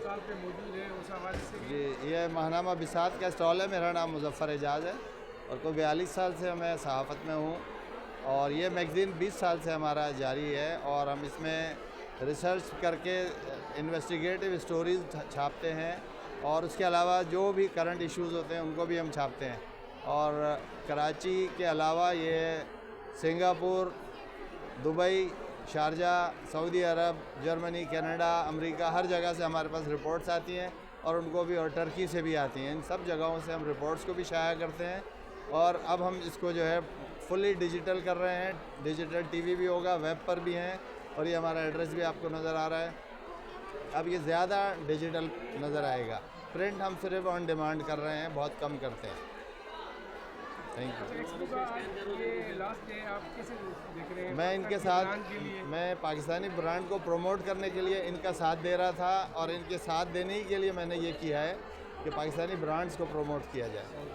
Stall पे मौजूद है उस हवाले से जी, ये महानामा बिसात का स्टॉल है। मेरा नाम मुज़फ़्फ़र एजाज़ है और कोई 42 साल से मैं सहाफ़त में हूँ और ये मैगज़ीन 20 साल से हमारा जारी है और हम इसमें रिसर्च करके इन्वेस्टिगेटिव स्टोरीज़ छापते हैं और उसके अलावा जो भी करंट इश्यूज़ होते हैं उनको भी हम छापते हैं। और कराची के अलावा ये सिंगापुर, दुबई, शारजाह, सऊदी अरब, जर्मनी, कनाडा, अमेरिका, हर जगह से हमारे पास रिपोर्ट्स आती हैं और उनको भी, और टर्की से भी आती हैं। इन सब जगहों से हम रिपोर्ट्स को भी शाया करते हैं और अब हम इसको जो है फुली डिजिटल कर रहे हैं। डिजिटल टीवी भी होगा, वेब पर भी हैं और ये हमारा एड्रेस भी आपको नज़र आ रहा है। अब ये ज़्यादा डिजिटल नज़र आएगा। प्रिंट हम सिर्फ ऑन डिमांड कर रहे हैं, बहुत कम करते हैं। Thank you. एक्सपो का ये लास्ट है, आप कैसे देख रहे हैं? मैं इनके साथ, मैं पाकिस्तानी ब्रांड को प्रमोट करने के लिए इनका साथ दे रहा था और इनके साथ देने ही के लिए मैंने ये किया है कि पाकिस्तानी ब्रांड्स को प्रमोट किया जाए।